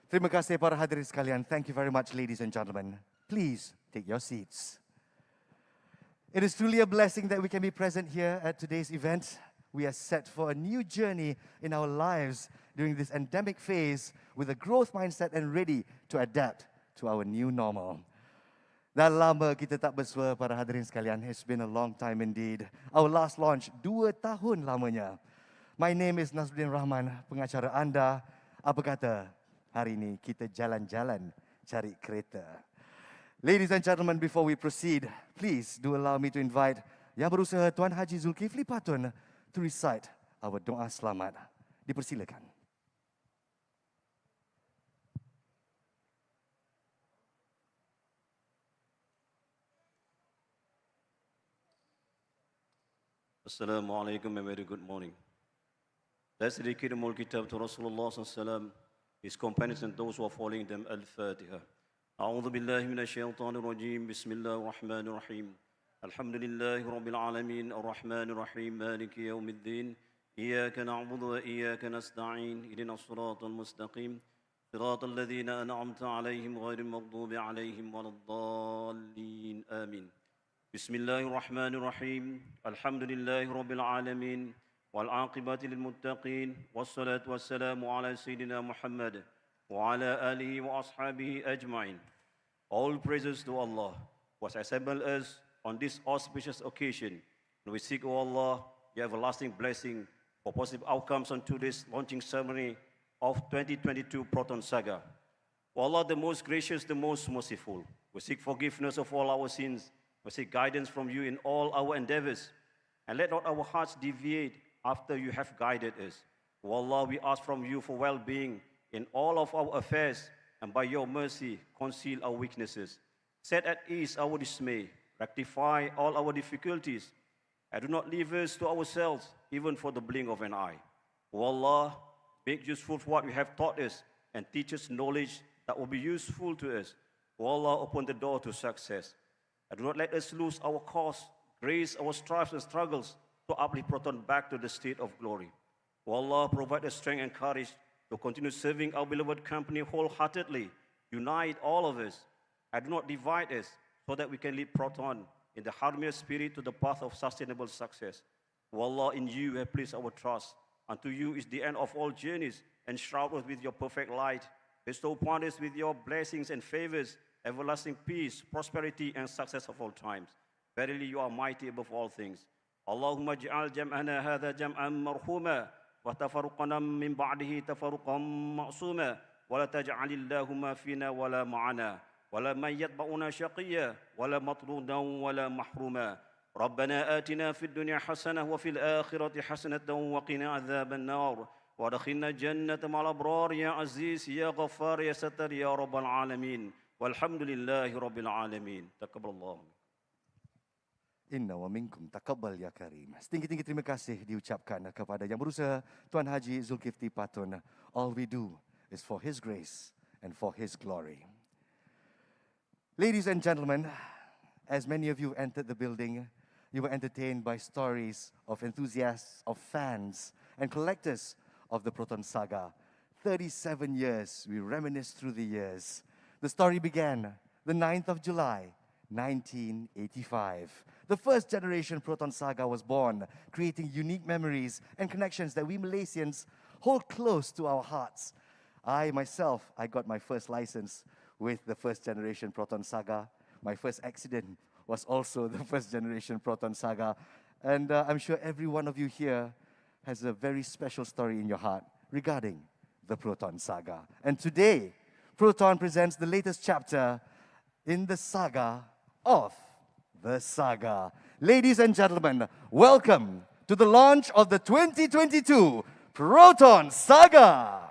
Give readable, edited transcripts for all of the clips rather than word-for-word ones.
Terima kasih para hadirin sekalian. Thank you very much, ladies and gentlemen. Please take your seats. It is truly a blessing that we can be present here at today's event. We are set for a new journey in our lives during this endemic phase with a growth mindset and ready to adapt to our new normal. Dah lama kita tak bersua para hadirin sekalian. It's been a long time indeed. Our last launch 2 tahun lamanya. My name is Nasruddin Rahman, pengacara anda. Apa kata hari ini kita jalan-jalan cari kereta. Ladies and gentlemen, before we proceed, please do allow me to invite Yang Berusaha Tuan Haji Zulkifli Patun to recite our doa selamat. Dipersilakan. Assalamualaikum and very good morning. Let's dedicate the Mul Kitab to Rasulullah SAW, his companions and those who are following them. Al-Fatiha. أعوذ بالله من الشيطان الرجيم. بسم الله الرحمن الرحيم. الحمد لله رب العالمين الرحمن الرحيم مالك يوم الدين إياك نعبد وإياك نستعين اهدنا الصراط المستقيم صراط الذين أنعمت عليهم غير المغضوب عليهم ولا الضالين آمين. بسم الله الرحمن الرحيم الحمد لله رب العالمين والعاقبة للمتقين والصلاة والسلام على سيدنا محمد وعلى آله وأصحابه أجمعين. All praises to Allah who has assembled us on this auspicious occasion. And we seek, O Allah, your everlasting blessing for positive outcomes on today's launching ceremony of 2022 Proton Saga. O Allah, the most gracious, the most merciful, we seek forgiveness of all our sins. We seek guidance from you in all our endeavors. And let not our hearts deviate after you have guided us. O Allah, we ask from you for well-being in all of our affairs, and by your mercy, conceal our weaknesses. Set at ease our dismay. Rectify all our difficulties. And do not leave us to ourselves, even for the blink of an eye. O Allah, make useful what you have taught us, and teach us knowledge that will be useful to us. O Allah, open the door to success. And do not let us lose our cause, grace our strives and struggles to uplift Proton back to the state of glory. O Allah, provide us strength and courage to continue serving our beloved company wholeheartedly. Unite all of us and do not divide us so that we can lead Proton in the harmonious spirit to the path of sustainable success. O Allah, in you we have placed our trust. Unto you is the end of all journeys, and shroud us with your perfect light. Bestow upon us with your blessings and favors, everlasting peace, prosperity, and success of all times. Verily you are mighty above all things. Allahumma ja'al jam'ana hadha jam'an marhuma wa tafarruqana min ba'dihi tafarruqan ma'suma wa la taj'al illahumma fina wa la ma'ana wa la man yatba'una shaqiyya wa la matrudan wa la mahruma. ربنا آتنا في الدنيا حسنة وفي الآخرة حسنة وقنا عذاب النار وادخلنا الجنة مع الأبرار يا عزيز يا غفار يا ستر يا رب العالمين والحمد لله رب العالمين. تقبل الله. Inna wa minkum taqabbal ya karim. Setinggi-tinggi terima kasih diucapkan kepada Yang Berusaha Tuan Haji Zulkifli Patun. All we do is for His grace and for His glory. Ladies and gentlemen, as many of you entered the building, you were entertained by stories of enthusiasts, of fans, and collectors of the Proton Saga. 37 years, we reminisce through the years. The story began the 9th of July, 1985. The first generation Proton Saga was born, creating unique memories and connections that we Malaysians hold close to our hearts. I got my first license with the first generation Proton Saga. My first accident was also the first generation Proton Saga. And I'm sure every one of you here has a very special story in your heart regarding the Proton Saga. And today, Proton presents the latest chapter in the saga of the saga. Ladies and gentlemen, welcome to the launch of the 2022 Proton Saga.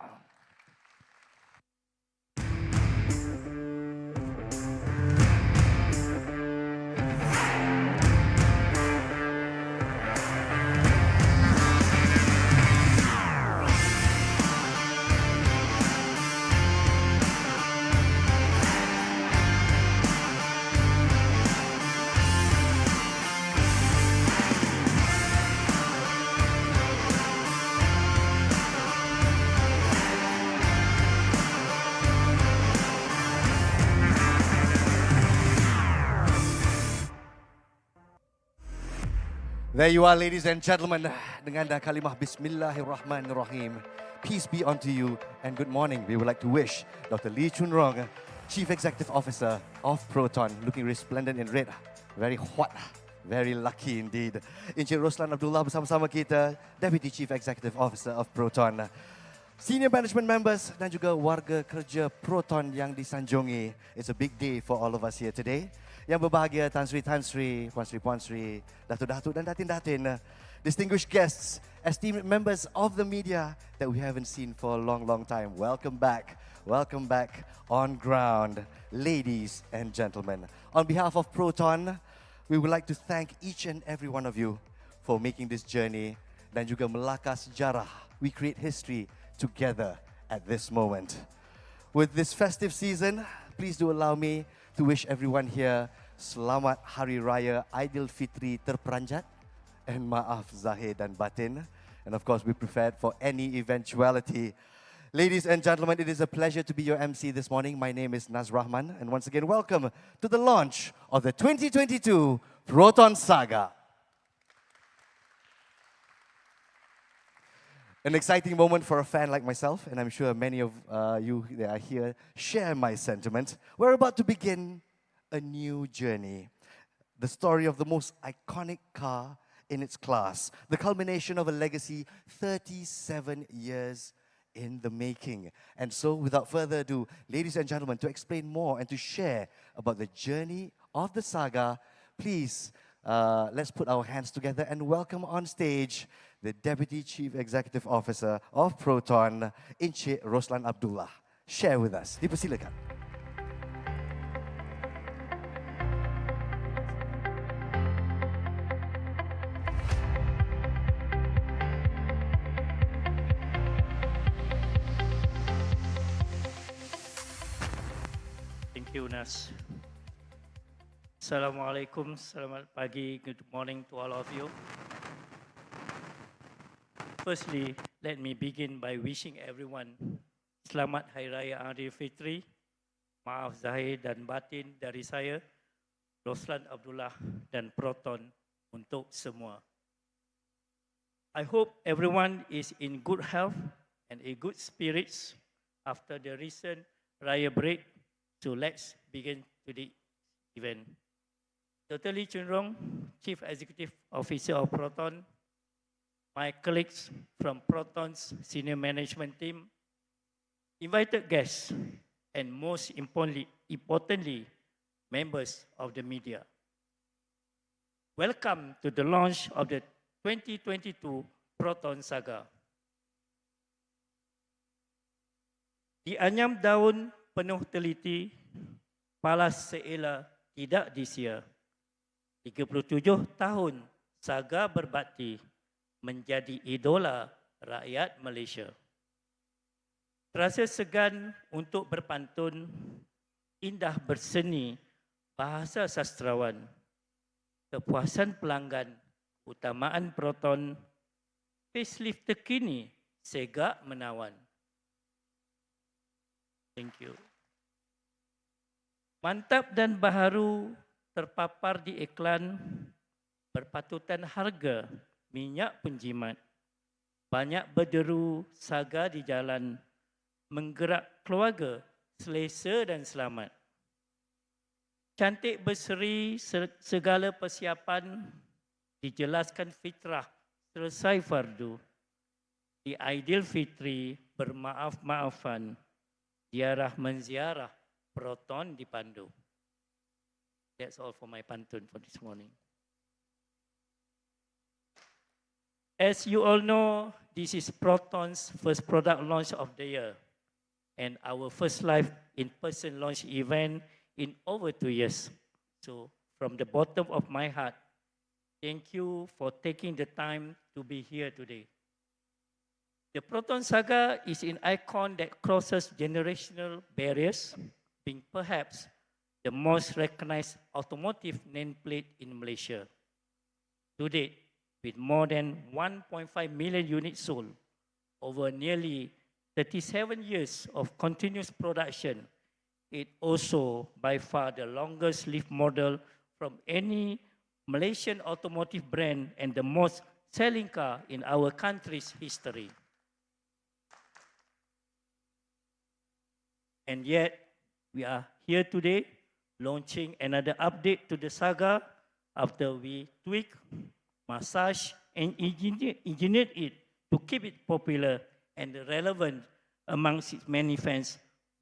There you are, ladies and gentlemen. Dengan kalimah Bismillahirrahmanirrahim. Peace be unto you and good morning. We would like to wish Dr. Lee Chun Rong, Chief Executive Officer of PROTON, looking resplendent in red. Very hot, very lucky indeed. Encik Roslan Abdullah bersama-sama kita, Deputy Chief Executive Officer of PROTON. Senior management members dan juga warga kerja PROTON yang disanjungi. It's a big day for all of us here today. Yang berbahagia Tan Sri, Puan Sri, Puan Sri, Datuk-Datuk dan Datin-Datin. Distinguished guests, esteemed members of the media that we haven't seen for a long, long time. Welcome back on ground, ladies and gentlemen. On behalf of PROTON, we would like to thank each and every one of you for making this journey dan juga melakar sejarah. We create history together at this moment. With this festive season, please do allow me to wish everyone here Selamat Hari Raya Aidilfitri terperanjat and maaf zahir dan batin. And of course, we prepared for any eventuality. Ladies and gentlemen, it is a pleasure to be your MC this morning. My name is Naz Rahman, and once again, welcome to the launch of the 2022 PROTON SAGA. An exciting moment for a fan like myself, and I'm sure many of you that are here share my sentiment. We're about to begin a new journey. The story of the most iconic car in its class. The culmination of a legacy 37 years in the making. And so, without further ado, ladies and gentlemen, to explain more and to share about the journey of the saga, please, let's put our hands together and welcome on stage the Deputy Chief Executive Officer of PROTON, Encik Roslan Abdullah. Share with us. Dipersilakan. Thank you, Nas. Assalamualaikum, selamat pagi, good morning to all of you. Firstly, let me begin by wishing everyone Selamat Hari Raya Aidilfitri. Maaf zahir dan batin dari saya, Roslan Abdullah dan PROTON untuk semua. I hope everyone is in good health and in good spirits after the recent Raya break. So let's begin today's event. Dr. Lee Chun Rong, Chief Executive Officer of PROTON, my colleagues from PROTON's senior management team, invited guests, and most importantly, members of the media. Welcome to the launch of the 2022 PROTON SAGA. Di anyam daun penuh teliti, palas seela tidak disia. 37 tahun SAGA berbakti menjadi idola rakyat Malaysia. Terasa segan untuk berpantun, indah berseni, bahasa sastrawan, kepuasan pelanggan, utamaan PROTON, facelift terkini, SAGA menawan. Thank you. Mantap dan baharu terpapar di iklan, berpatutan harga minyak penjimat. Banyak berderu SAGA di jalan, menggerak keluarga, selesa dan selamat. Cantik berseri segala persiapan, dijelaskan fitrah selesai fardu. Di Aidilfitri bermaaf-maafan, ziarah menziarah, PROTON dipandu. That's all for my pantun for this morning. As you all know, this is PROTON's first product launch of the year and our first live in-person launch event in over 2 years. So from the bottom of my heart, thank you for taking the time to be here today. The PROTON SAGA is an icon that crosses generational barriers, being perhaps the most recognized automotive nameplate in Malaysia. To date, with more than 1.5 million units sold, over nearly 37 years of continuous production, it also by far the longest lived model from any Malaysian automotive brand and the most selling car in our country's history. And yet, we are here today launching another update to the SAGA after we tweak, massage, and engineered it to keep it popular and relevant amongst its many fans,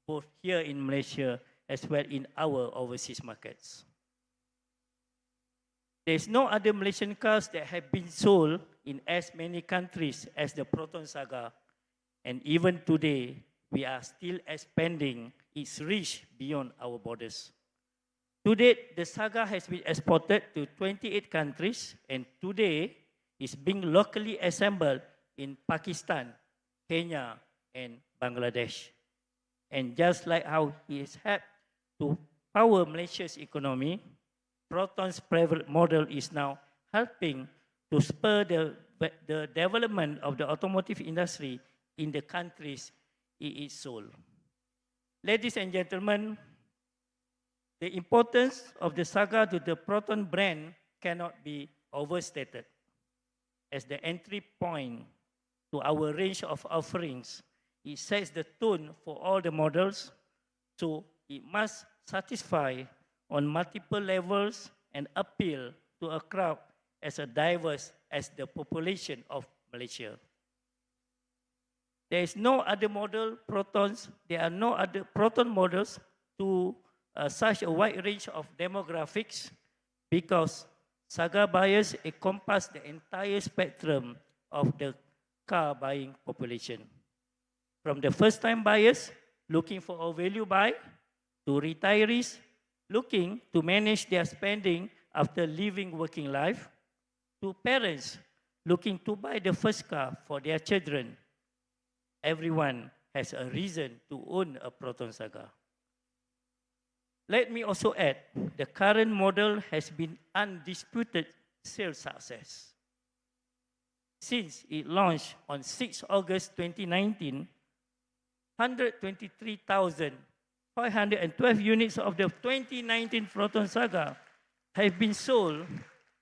both here in Malaysia as well in our overseas markets. There's no other Malaysian cars that have been sold in as many countries as the PROTON SAGA, and even today, we are still expanding its reach beyond our borders. To date, the SAGA has been exported to 28 countries, and today is being locally assembled in Pakistan, Kenya, and Bangladesh. And just like how it has helped to power Malaysia's economy, PROTON's private model is now helping to spur the development of the automotive industry in the countries it is sold. Ladies and gentlemen, the importance of the SAGA to the PROTON brand cannot be overstated. As the entry point to our range of offerings, it sets the tone for all the models, so it must satisfy on multiple levels and appeal to a crowd as diverse as the population of Malaysia. There is no other model PROTONs. There are no other PROTON models to such a wide range of demographics because SAGA buyers encompass the entire spectrum of the car buying population. From the first-time buyers looking for a value buy to retirees looking to manage their spending after leaving working life to parents looking to buy the first car for their children. Everyone has a reason to own a PROTON SAGA. Let me also add, the current model has been undisputed sales success. Since it launched on 6 August 2019, 123,512 units of the 2019 PROTON SAGA have been sold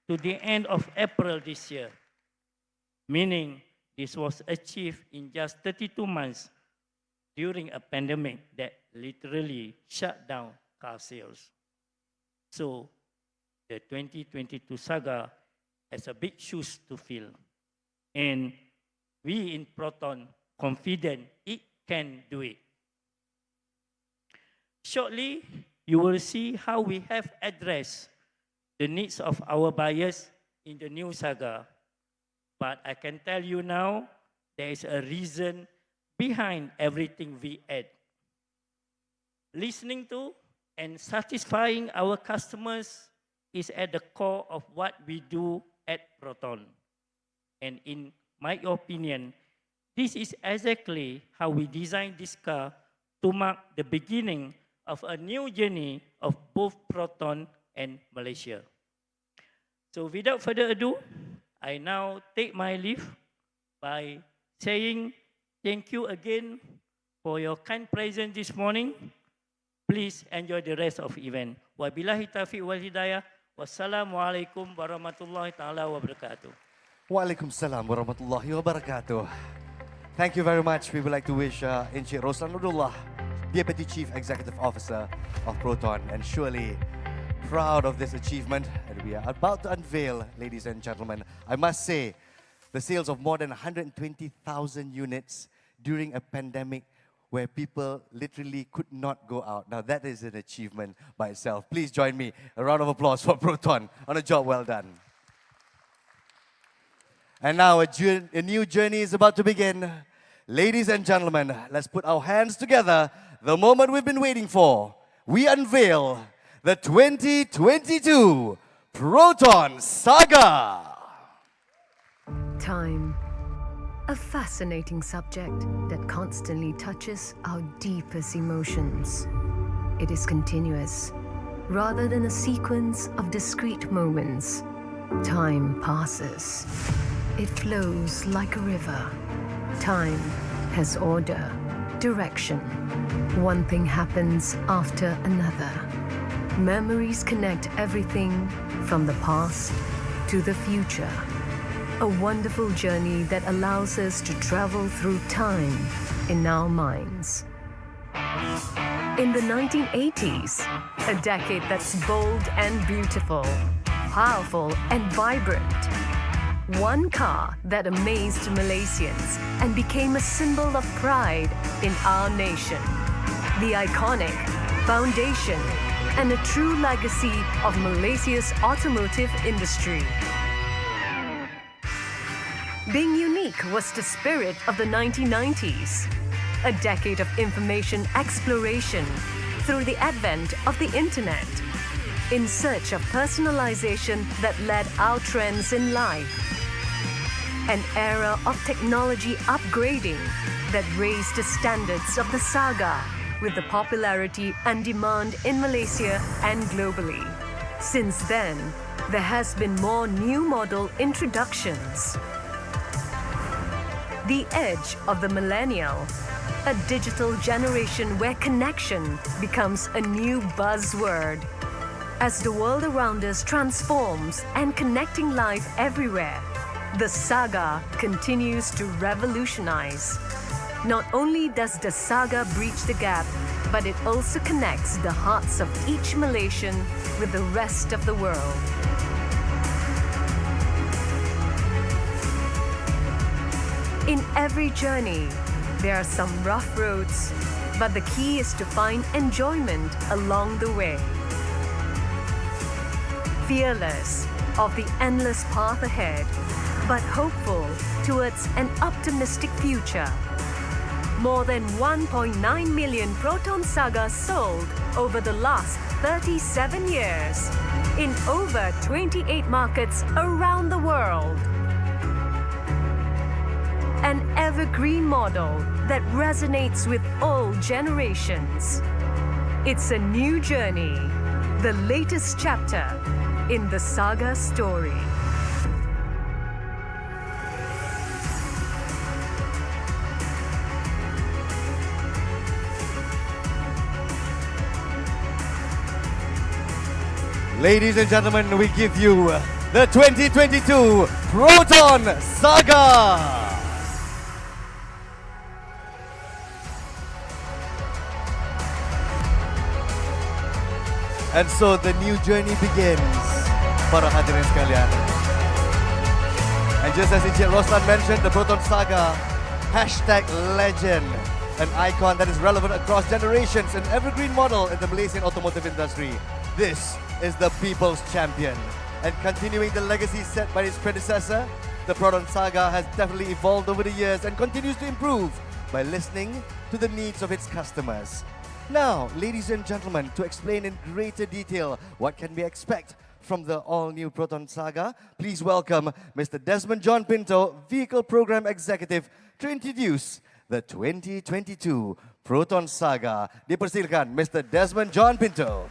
to the end of April this year, meaning this was achieved in just 32 months during a pandemic that literally shut down car sales. So, the 2022 SAGA has a big shoes to fill. And we in PROTON confident it can do it. Shortly, you will see how we have addressed the needs of our buyers in the new SAGA. But I can tell you now, there is a reason behind everything we add. Listening to and satisfying our customers is at the core of what we do at PROTON. And in my opinion, this is exactly how we designed this car to mark the beginning of a new journey of both PROTON and Malaysia. So without further ado, I now take my leave by saying thank you again for your kind presence this morning. Please enjoy the rest of the event. Wabillahi taufiq wal hidayah. Wassalamualaikum warahmatullahi ta'ala wabarakatuh. Waalaikumsalam warahmatullahi wabarakatuh. Thank you very much. We would like to wish Encik Roslan Abdullah, Deputy Chief Executive Officer of PROTON, and surely proud of this achievement. And we are about to unveil, ladies and gentlemen, I must say, the sales of more than 120,000 units during a pandemic where people literally could not go out. Now that is an achievement by itself. Please join me. A round of applause for PROTON on a job well done. And now a new journey is about to begin. Ladies and gentlemen, let's put our hands together. The moment we've been waiting for. We unveil the 2022 PROTON SAGA. Time. A fascinating subject that constantly touches our deepest emotions. It is continuous, rather than a sequence of discrete moments. Time passes. It flows like a river. Time has order, direction. One thing happens after another. Memories connect everything from the past to the future. A wonderful journey that allows us to travel through time in our minds. In the 1980s, a decade that's bold and beautiful, powerful and vibrant. One car that amazed Malaysians and became a symbol of pride in our nation. The iconic foundation and a true legacy of Malaysia's automotive industry. Being unique was the spirit of the 1990s, a decade of information exploration through the advent of the internet, in search of personalization that led our trends in life. An era of technology upgrading that raised the standards of the SAGA with the popularity and demand in Malaysia and globally. Since then, there has been more new model introductions. The edge of the millennial, a digital generation where connection becomes a new buzzword. As the world around us transforms and connecting life everywhere, the SAGA continues to revolutionize. Not only does the SAGA bridge the gap, but it also connects the hearts of each Malaysian with the rest of the world. In every journey, there are some rough roads, but the key is to find enjoyment along the way. Fearless of the endless path ahead, but hopeful towards an optimistic future. More than 1.9 million Proton SAGA sold over the last 37 years in over 28 markets around the world. An evergreen model that resonates with all generations. It's a new journey, the latest chapter in the SAGA story. Ladies and gentlemen, we give you the 2022 Proton SAGA! And so the new journey begins, para hadirin sekalian. And just as Encik Roslan mentioned, the Proton SAGA, #legend, an icon that is relevant across generations, an evergreen model in the Malaysian automotive industry. This is the people's champion. And continuing the legacy set by its predecessor, the Proton SAGA has definitely evolved over the years and continues to improve by listening to the needs of its customers. Now, ladies and gentlemen, to explain in greater detail what can we expect from the all-new Proton SAGA, please welcome Mr. Desmond John Pinto, Vehicle Program Executive, to introduce the 2022 Proton SAGA. Dipersilakan, Mr. Desmond John Pinto.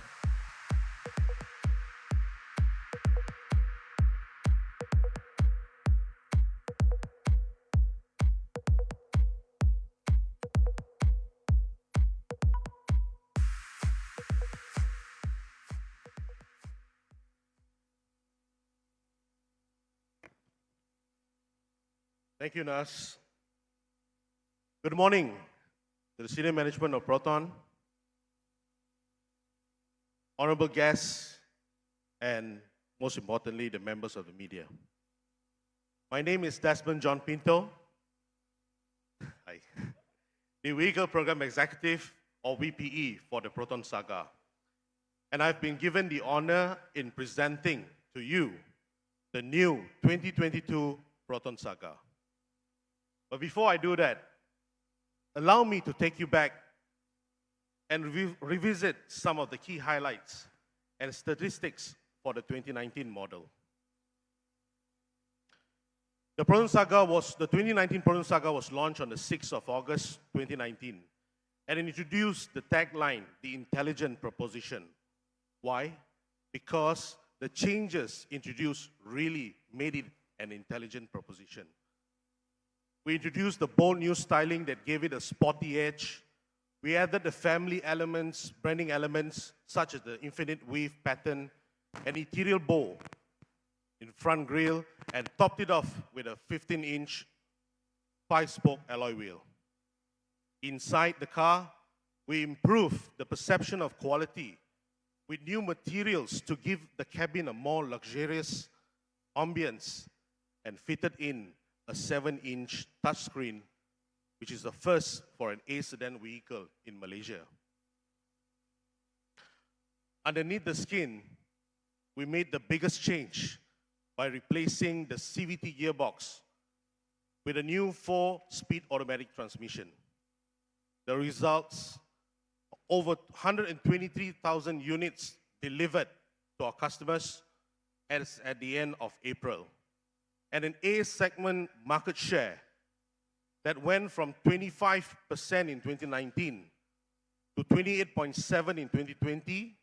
Thank you, Nas. Good morning to the senior management of Proton, honorable guests, and most importantly, the members of the media. My name is Desmond John Pinto, Hi. The Vehicle Program Executive, or VPE, for the Proton SAGA. And I've been given the honor in presenting to you the new 2022 Proton SAGA. But before I do that, allow me to take you back and revisit some of the key highlights and statistics for the 2019 model. The 2019 Proton SAGA was launched on the 6th of August 2019, and it introduced the tagline, the intelligent proposition. Why? Because the changes introduced really made it an intelligent proposition. We introduced the bold new styling that gave it a sporty edge. We added the family elements, branding elements, such as the infinite weave pattern an interior bow in front grille, and topped it off with a 15-inch 5-spoke alloy wheel. Inside the car, we improved the perception of quality with new materials to give the cabin a more luxurious ambience, and fitted in a 7-inch touchscreen, which is the first for an A sedan vehicle in Malaysia. Underneath the skin, we made the biggest change by replacing the CVT gearbox with a new 4-speed automatic transmission. The results, over 123,000 units delivered to our customers as at the end of April, and an A segment market share that went from 25% in 2019 to 28.7% in 2020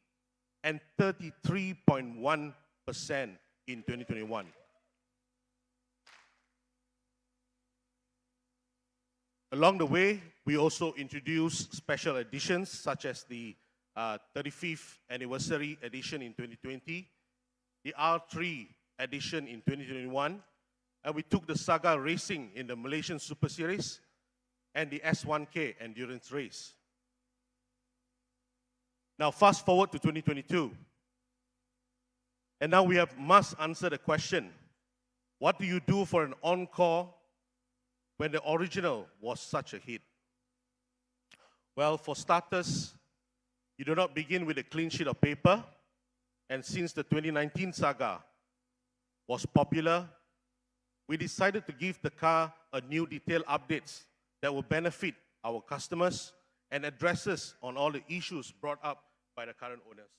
and 33.1% in 2021. Along the way, we also introduced special editions such as the 35th anniversary edition in 2020, the R3 edition in 2021, and we took the SAGA racing in the Malaysian Super Series and the S1K endurance race. Now fast forward to 2022, and now we must answer the question, what do you do for an encore when the original was such a hit? Well, for starters, you do not begin with a clean sheet of paper, and since the 2019 SAGA was popular, we decided to give the car a new detailed updates that will benefit our customers and addresses on all the issues brought up by the current owners.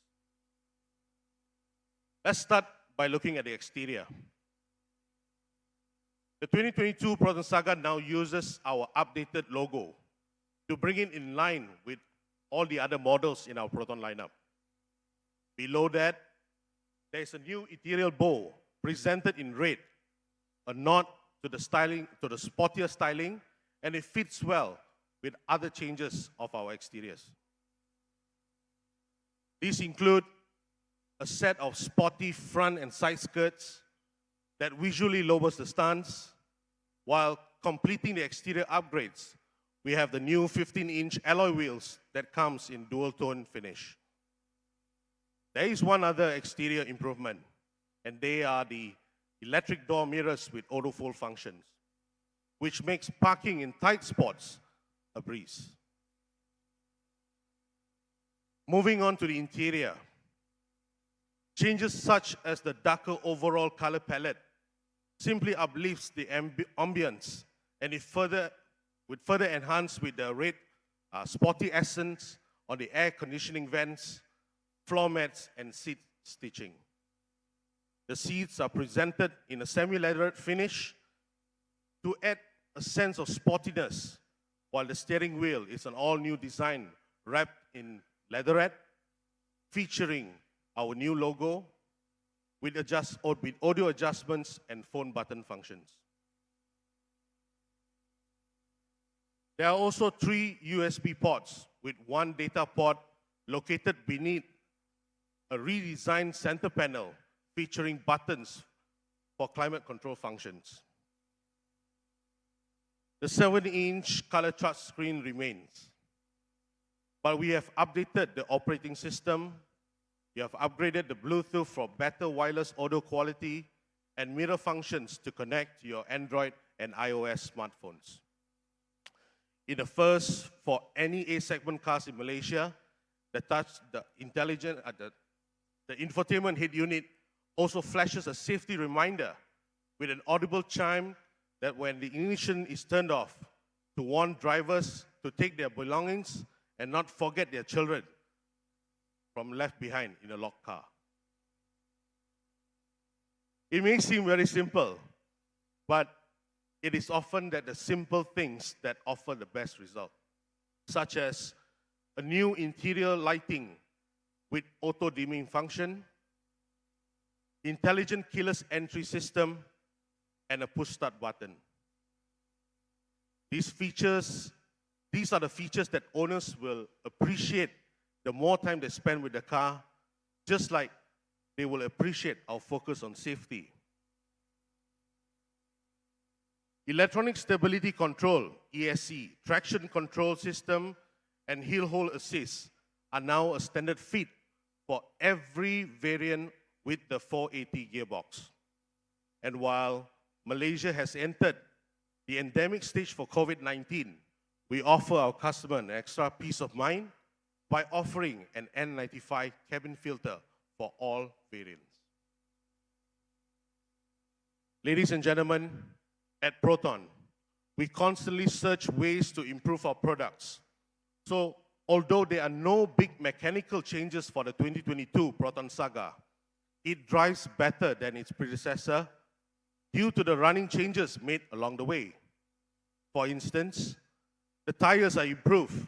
Let's start by looking at the exterior. The 2022 PROTON SAGA now uses our updated logo to bring it in line with all the other models in our PROTON lineup. Below that, there is a new interior bow presented in red, a nod to the styling, to the sportier styling, and it fits well with other changes of our exteriors. These include a set of sporty front and side skirts that visually lowers the stance. While completing the exterior upgrades, we have the new 15-inch alloy wheels that comes in dual-tone finish. There is one other exterior improvement, and they are the electric door mirrors with auto-fold functions, which makes parking in tight spots a breeze. Moving on to the interior, changes such as the darker overall color palette simply uplifts the ambience, and it would further enhance with the red sporty accents on the air conditioning vents, floor mats, and seat stitching. The seats are presented in a semi-leatherette finish to add a sense of sportiness, while the steering wheel is an all-new design wrapped in leatherette, featuring our new logo with audio adjustments and phone button functions. There are also 3 USB ports with 1 data port located beneath a redesigned center panel featuring buttons for climate control functions. The 7-inch color touch screen remains, but we have updated the operating system. We have upgraded the Bluetooth for better wireless audio quality and mirror functions to connect to your Android and iOS smartphones. In the first for any A-segment cars in Malaysia, the infotainment head unit also flashes a safety reminder with an audible chime that when the ignition is turned off, to warn drivers to take their belongings and not forget their children from left behind in a locked car. It may seem very simple, but it is often that the simple things that offer the best result, such as a new interior lighting with auto dimming function, intelligent keyless entry system, and a push start button. These are the features that owners will appreciate the more time they spend with the car, just like they will appreciate our focus on safety. Electronic Stability Control, ESC, traction control system, and heel hold assist are now a standard fit for every variant with the 480 gearbox. And while Malaysia has entered the endemic stage for COVID-19, we offer our customer an extra peace of mind by offering an N95 cabin filter for all variants. Ladies and gentlemen, at PROTON, we constantly search ways to improve our products. So, although there are no big mechanical changes for the 2022 PROTON SAGA, it drives better than its predecessor due to the running changes made along the way. For instance, the tires are improved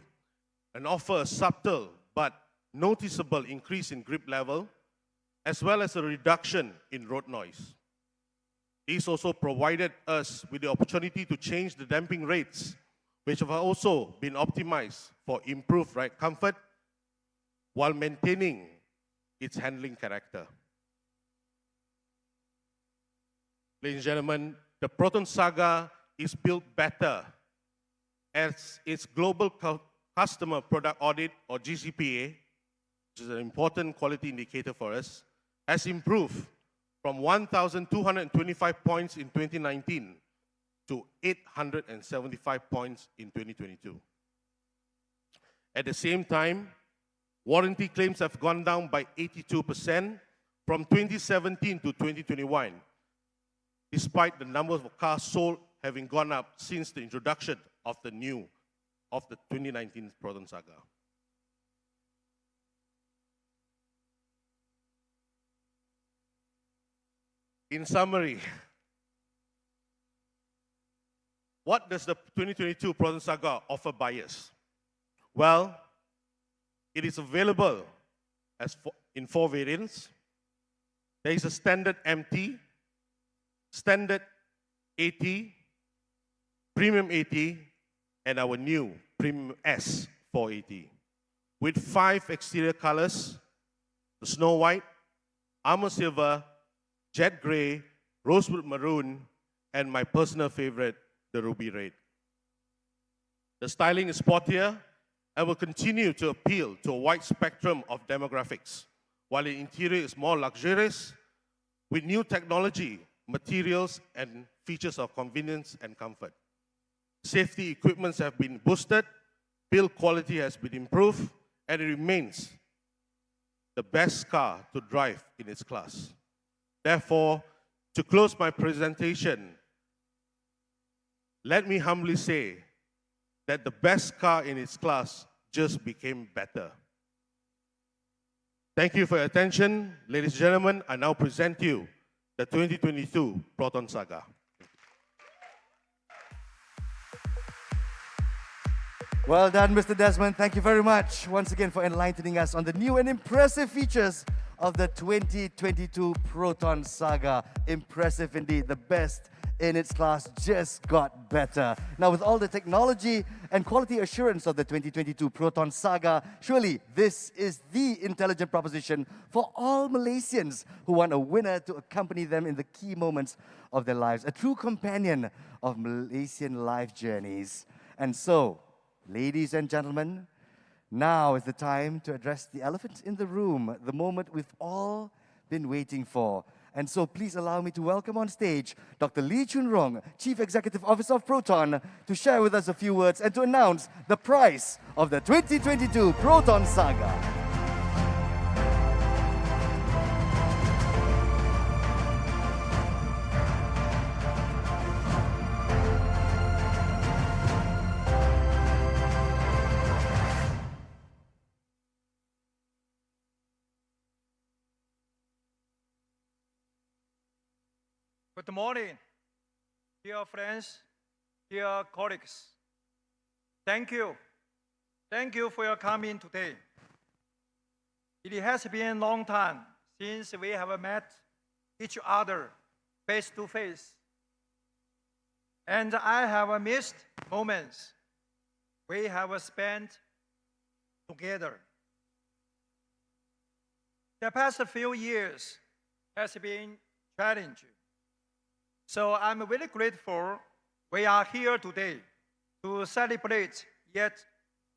and offer a subtle but noticeable increase in grip level, as well as a reduction in road noise. These also provided us with the opportunity to change the damping rates, which have also been optimized for improved ride comfort while maintaining its handling character. Ladies and gentlemen, the PROTON SAGA is built better as its Global Customer Product Audit, or GCPA, which is an important quality indicator for us, has improved from 1,225 points in 2019 to 875 points in 2022. At the same time, warranty claims have gone down by 82% from 2017 to 2021, despite the number of cars sold having gone up since the introduction of the 2019 PROTON SAGA. In summary, what does the 2022 PROTON SAGA offer buyers? Well, it is available in 4 variants. There is a standard MT, standard 80, premium 80, and our new premium S 480, with 5 exterior colors: the snow white, armor silver, jet gray, rosewood maroon, and my personal favorite, the ruby red. The styling is sportier and will continue to appeal to a wide spectrum of demographics, while the interior is more luxurious with new technology, materials, and features of convenience and comfort. Safety equipments have been boosted, build quality has been improved, and it remains the best car to drive in its class. Therefore, to close my presentation, let me humbly say that the best car in its class just became better. Thank you for your attention. Ladies and gentlemen, I now present you the 2022 PROTON SAGA. Well done, Mr. Desmond. Thank you very much once again for enlightening us on the new and impressive features of the 2022 PROTON SAGA. Impressive indeed. The best in its class just got better. Now, with all the technology and quality assurance of the 2022 PROTON SAGA, surely this is the intelligent proposition for all Malaysians who want a winner to accompany them in the key moments of their lives, a true companion of Malaysian life journeys. And so, ladies and gentlemen, now is the time to address the elephant in the room, the moment we've all been waiting for. And so please allow me to welcome on stage Dr. Lee Chun Rong, Chief Executive Officer of PROTON, to share with us a few words and to announce the prize of the 2022 PROTON SAGA. Good morning, dear friends, dear colleagues. Thank you. Thank you for your coming today. It has been a long time since we have met each other face to face. And I have missed moments we have spent together. The past few years has been challenging. So I'm very grateful we are here today to celebrate yet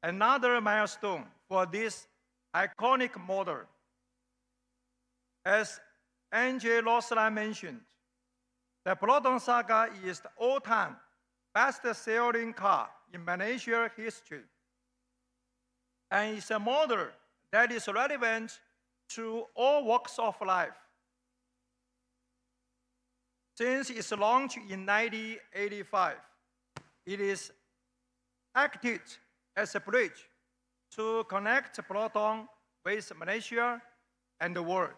another milestone for this iconic model. As Angie Roslan mentioned, the PROTON SAGA is the all-time best-selling car in Malaysia history, and it's a model that is relevant to all walks of life. Since its launch in 1985, it is acted as a bridge to connect PROTON with Malaysia and the world.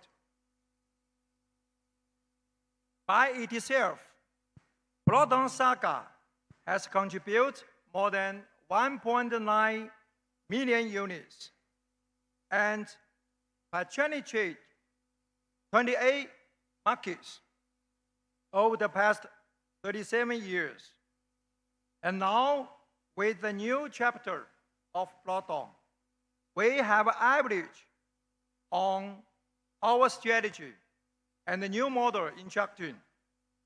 By itself, PROTON SAGA has contributed more than 1.9 million units and penetrated 28 markets over the past 37 years. And now, with the new chapter of PROTON, we have averaged on our strategy and the new model instruction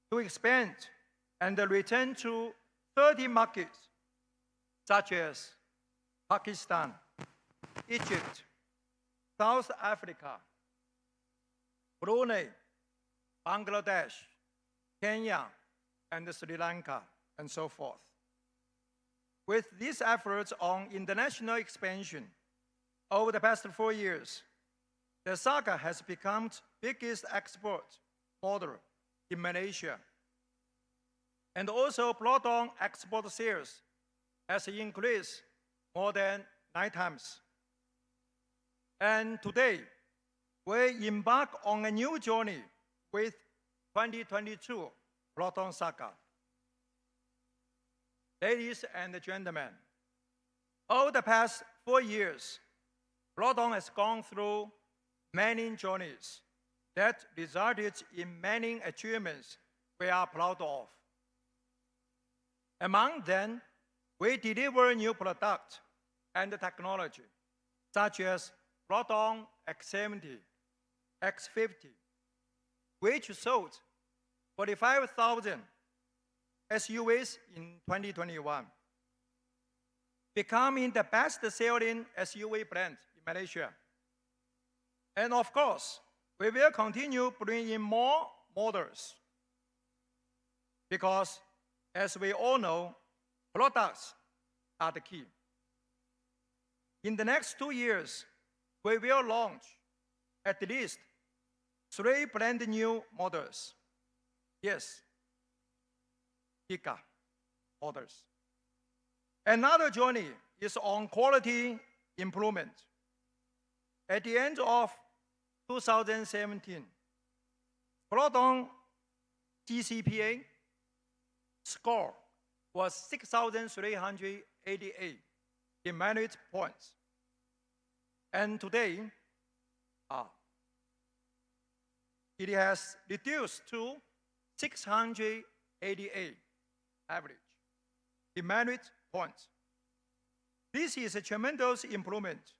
to expand and return to 30 markets, such as Pakistan, Egypt, South Africa, Brunei, Bangladesh, Kenya, and Sri Lanka, and so forth. With these efforts on international expansion over the past 4 years, the SAGA has become the biggest export model in Malaysia. And also PROTON export sales has increased more than 9 times. And today, we embark on a new journey with 2022 PROTON SAGA. Ladies and gentlemen, over the past 4 years, PROTON has gone through many journeys that resulted in many achievements we are proud of. Among them, we deliver new products and technology, such as PROTON X70, X50, which sold 45,000 SUVs in 2021, becoming the best-selling SUV brand in Malaysia. And of course, we will continue bringing more models because, as we all know, products are the key. In the next 2 years, we will launch at least 3 brand new models. Yes, Giga models. Another journey is on quality improvement. At the end of 2017, PROTON GCPA score was 6,388 demerit points. And today, it has reduced to 688 average demerit points. This is a tremendous improvement.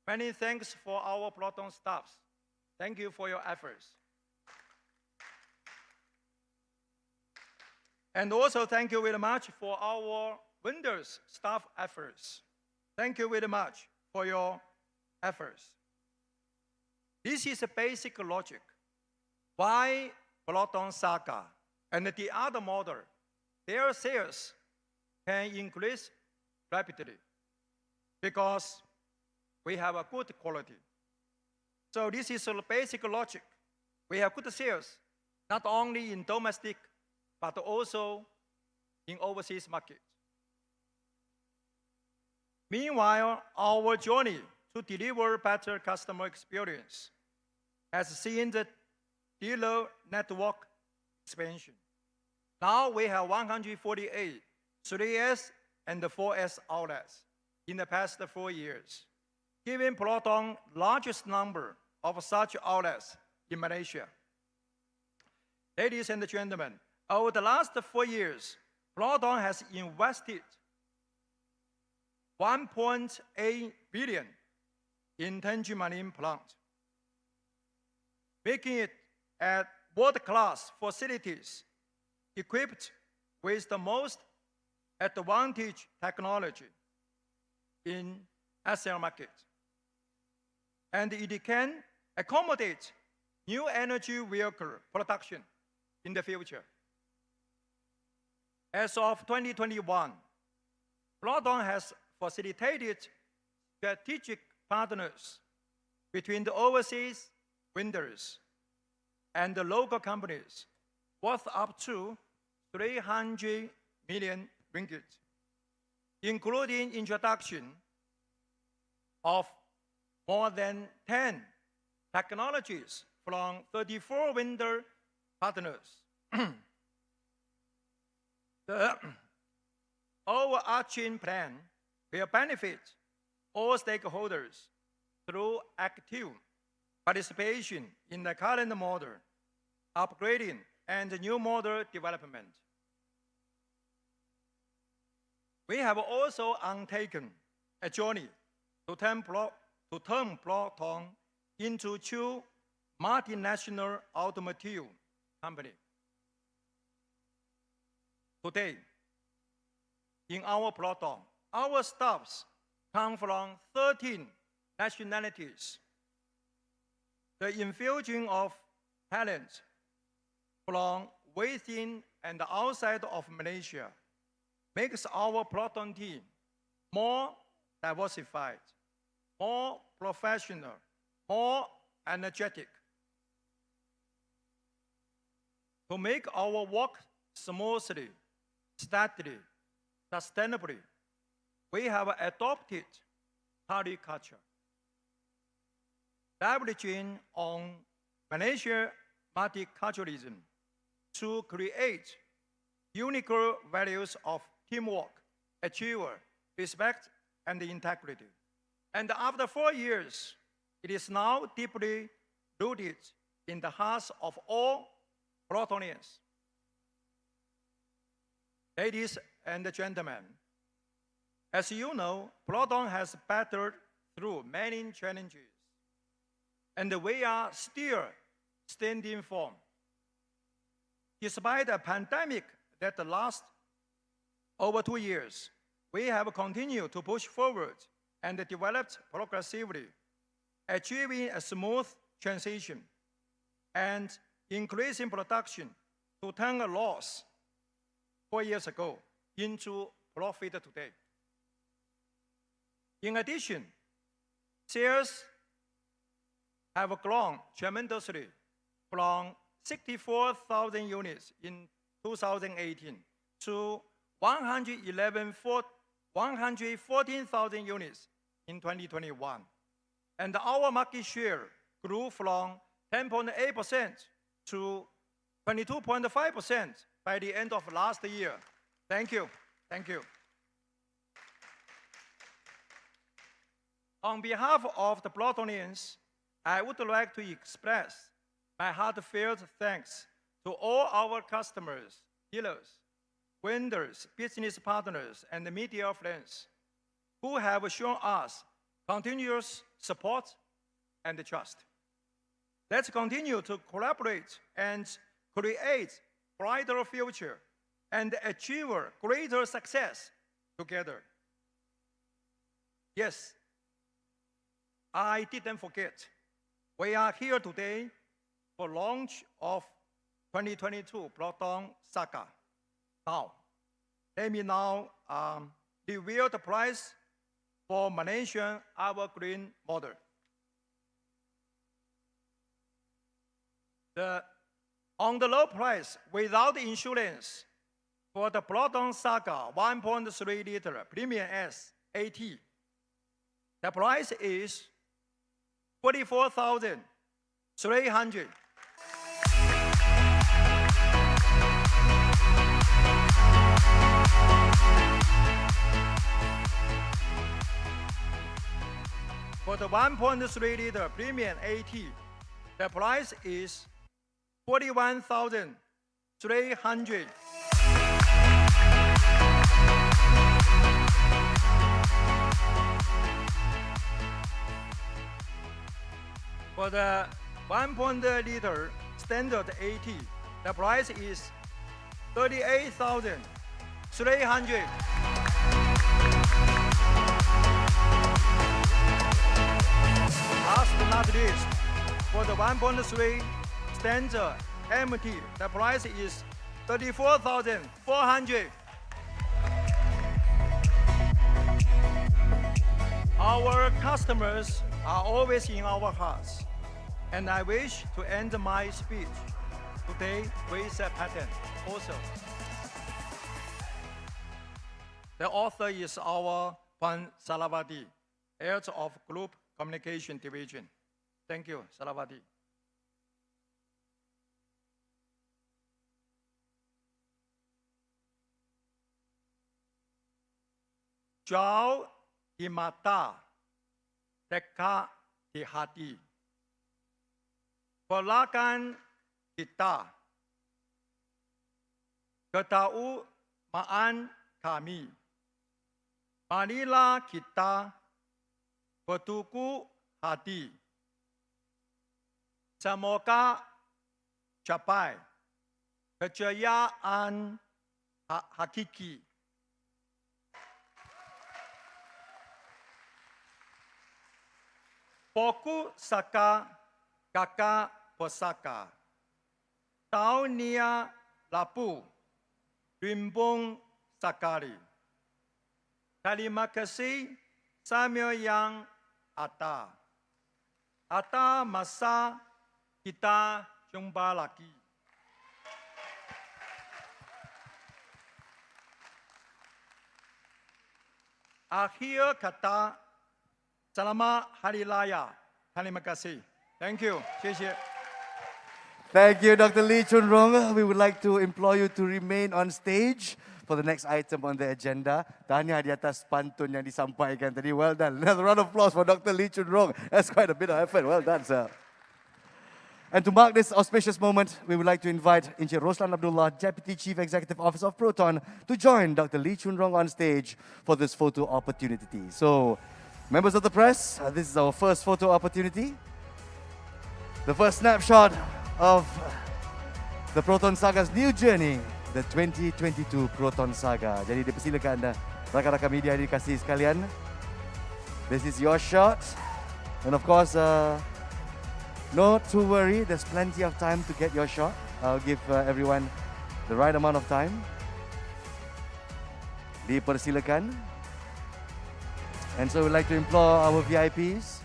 Many thanks for our PROTON staffs. Thank you for your efforts. And also thank you very much for our vendors' staff efforts. Thank you very much for your efforts. This is a basic logic. Why PROTON SAGA and the other model, their sales can increase rapidly because we have a good quality. So this is a basic logic. We have good sales, not only in domestic, but also in overseas markets. Meanwhile, our journey to deliver better customer experience has seen the dealer network expansion. Now we have 148 3S and 4S outlets in the past 4 years, giving PROTON largest number of such outlets in Malaysia. Ladies and gentlemen, over the last 4 years, PROTON has invested 1.8 billion in Tanjung Marine plant, making it at world-class facilities equipped with the most advanced technology in ASEAN market. And it can accommodate new energy vehicle production in the future. As of 2021, PROTON has facilitated strategic partners between the overseas vendors and the local companies worth up to 300 million ringgit, including introduction of more than 10 technologies from 34 vendor partners. The overarching plan will benefit all stakeholders through active participation in the current model, upgrading, and new model development. We have also undertaken a journey to turn PROTON into two multinational automotive companies. Today, in our PROTON, our staffs come from 13 nationalities. The infusion of talent from within and outside of Malaysia makes our PROTON team more diversified, more professional, more energetic. To make our work smoothly, steadily, sustainably, we have adopted Thai culture, leveraging on Malaysian multiculturalism to create unique values of teamwork, achievement, respect, and integrity. And after 4 years, it is now deeply rooted in the hearts of all Protonians. Ladies and gentlemen, as you know, PROTON has battled through many challenges, and we are still standing firm. Despite a pandemic that lasts over 2 years, we have continued to push forward and developed progressively, achieving a smooth transition and increasing production to turn a loss 4 years ago into profit today. In addition, sales have grown tremendously from 64,000 units in 2018 to 114,000 units in 2021. And our market share grew from 10.8% to 22.5% by the end of last year. Thank you. Thank you. On behalf of the Protonians, I would like to express my heartfelt thanks to all our customers, dealers, vendors, business partners, and media friends who have shown us continuous support and trust. Let's continue to collaborate and create a brighter future and achieve greater success together. Yes, I didn't forget. We are here today for launch of 2022 PROTON SAGA. Now, let me reveal the price for Malaysian evergreen model. On the low price without insurance for the PROTON SAGA 1.3 liter Premium S AT, the price is 44,300. For the 1.3 liter Premium AT, the price is 41,300. For the 1.0 liter standard 80. The price is 38,300. Last but not least, for the 1.3 standard MT, the price is 34,400. Our customers are always in our hearts, and I wish to end my speech today with a pattern also. The author is our Pan Salavati, head of Group Communication Division. Thank you, Salavati. Jauh di mata, dekat di hati. Perlahan kita ketaumaan kami. Marilah kita bertukar hati. Semoga capai kejayaan hakiki. Poku saka kakak posaka. Tahunnya lapu rimbung sakari. Terima kasih Samuel yang ada. Ada masa kita jumpa lagi. Akhir kata, selamat Hari Raya. Terima kasih. Thank you. 谢谢. Thank you, Dr. Lee Chun Rong. We would like to implore you to remain on stage for the next item on the agenda. Tahniah di atas pantun yang disampaikan tadi. Well done. Another round of applause for Dr. Lee Chun Rong. That's quite a bit of effort. Well done, sir. And to mark this auspicious moment, we would like to invite Encik Roslan Abdullah, Deputy Chief Executive Officer of PROTON, to join Dr. Lee Chun Rong on stage for this photo opportunity. So, members of the press, this is our first photo opportunity. The first snapshot of the PROTON Saga's new journey, the 2022 PROTON Saga. Jadi dipersilakan anda, rakan-rakan media dikasih sekalian. This is your shot. And of course, not to worry, there's plenty of time to get your shot. I'll give everyone the right amount of time. Dipersilakan. And so we'd like to implore our VIPs,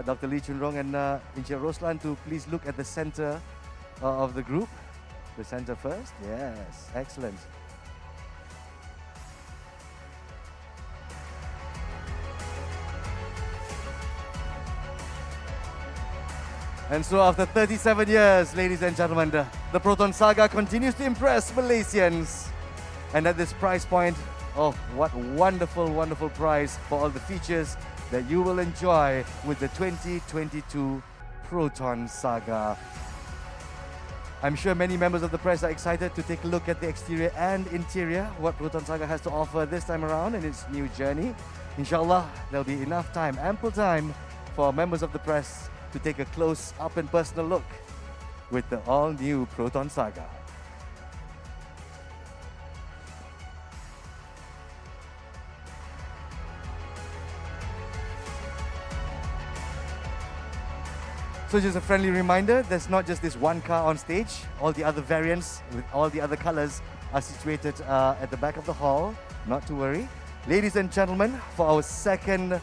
Dr. Lee Chun Rong and Encik Roslan, to please look at the center of the group. The center first. Yes, excellent. And so after 37 years, ladies and gentlemen, the PROTON Saga continues to impress Malaysians. And at this price point, oh, what wonderful, wonderful price for all the features that you will enjoy with the 2022 PROTON Saga. I'm sure many members of the press are excited to take a look at the exterior and interior, what PROTON Saga has to offer this time around in its new journey. Inshallah, there'll be enough time, ample time for members of the press to take a close up and personal look with the all-new PROTON Saga. So just a friendly reminder, there's not just this one car on stage. All the other variants with all the other colors are situated at the back of the hall. Not to worry. Ladies and gentlemen, for our second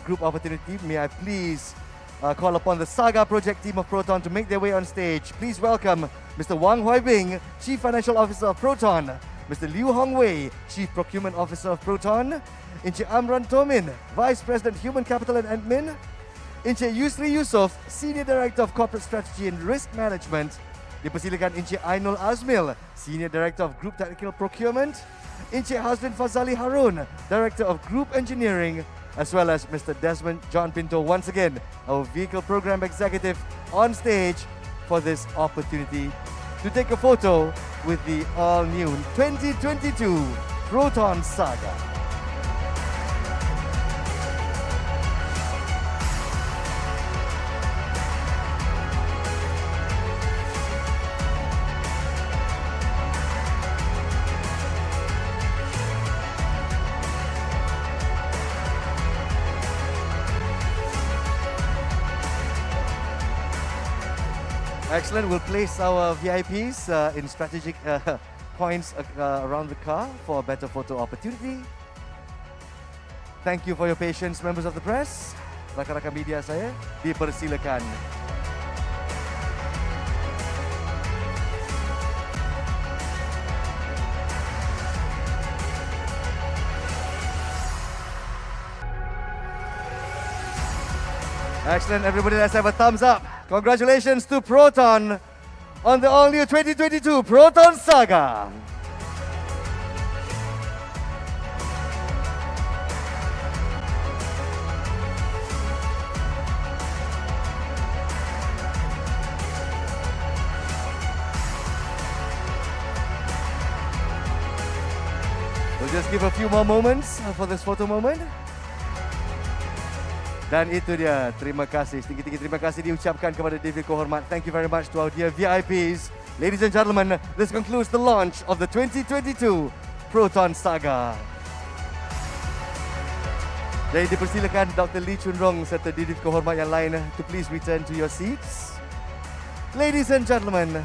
group opportunity, may I please call upon the Saga project team of PROTON to make their way on stage. Please welcome Mr. Wang Huaibing, Chief Financial Officer of PROTON, Mr. Liu Hongwei, Chief Procurement Officer of PROTON, Encik Amran Tomin, Vice President Human Capital and Admin, Encik Yusri Yusof, Senior Director of Corporate Strategy and Risk Management, dipersilakan Encik Ainul Azmil, Senior Director of Group Technical Procurement, Encik Hazrin Fazali Harun, Director of Group Engineering, as well as Mr. Desmond John Pinto, once again, our Vehicle Program Executive, on stage for this opportunity to take a photo with the all-new 2022 PROTON Saga. Excellent. We'll place our VIPs in strategic points around the car for a better photo opportunity. Thank you for your patience, members of the press. Rakan-rakan media saya, dipersilakan. Excellent, everybody, let's have a thumbs up. Congratulations to Proton on the all-new 2022 Proton Saga. We'll just give a few more moments for this photo moment. Dan itu dia, terima kasih, tinggi-tinggi terima kasih diucapkan kepada David Kohormat. Thank you very much to our dear VIPs. Ladies and gentlemen, this concludes the launch of the 2022 Proton Saga. Jadi dipersilakan Dr. Lee Chun Rong serta David Kohormat yang lain to please return to your seats. Ladies and gentlemen,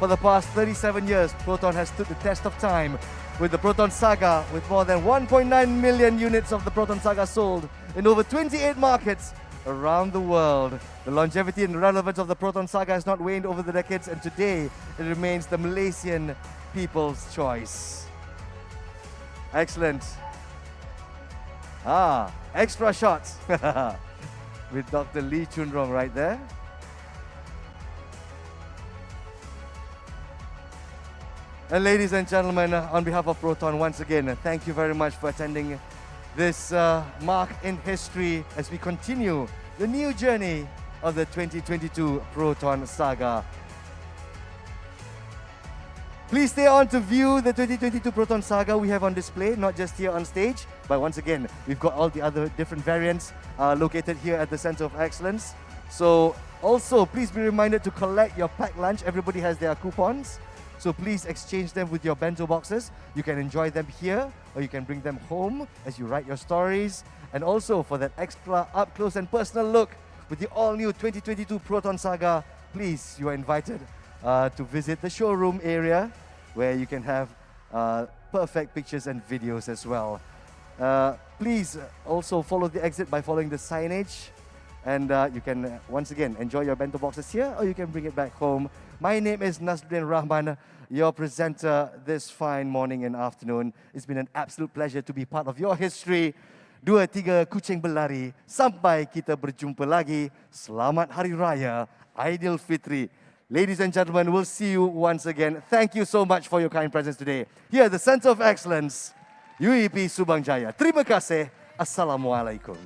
for the past 37 years, Proton has stood the test of time with the Proton Saga, with more than 1.9 million units of the Proton Saga sold in over 28 markets around the world. The longevity and relevance of the Proton Saga has not waned over the decades, and today it remains the Malaysian people's choice. Excellent. Extra shots with Dr. Lee Chun Rong right there. And ladies and gentlemen, on behalf of Proton, once again, thank you very much for attending this mark in history as we continue the new journey of the 2022 Proton Saga. Please stay on to view the 2022 Proton Saga we have on display, not just here on stage, but once again, we've got all the other different variants located here at the Center of Excellence. So also, please be reminded to collect your packed lunch. Everybody has their coupons. So please exchange them with your bento boxes. You can enjoy them here, or you can bring them home as you write your stories. And also for that extra up close and personal look with the all-new 2022 Proton Saga, please, you are invited to visit the showroom area where you can have perfect pictures and videos as well. Please also follow the exit by following the signage. And you can, once again, enjoy your bento boxes here, or you can bring it back home. My name is Nasruddin Rahman, your presenter this fine morning and afternoon. It's been an absolute pleasure to be part of your history. 2-3 kucing berlari, sampai kita berjumpa lagi. Selamat Hari Raya Aidilfitri. Ladies and gentlemen, we'll see you once again. Thank you so much for your kind presence today. Here at the Center of Excellence, UEP Subang Jaya. Terima kasih. Assalamualaikum.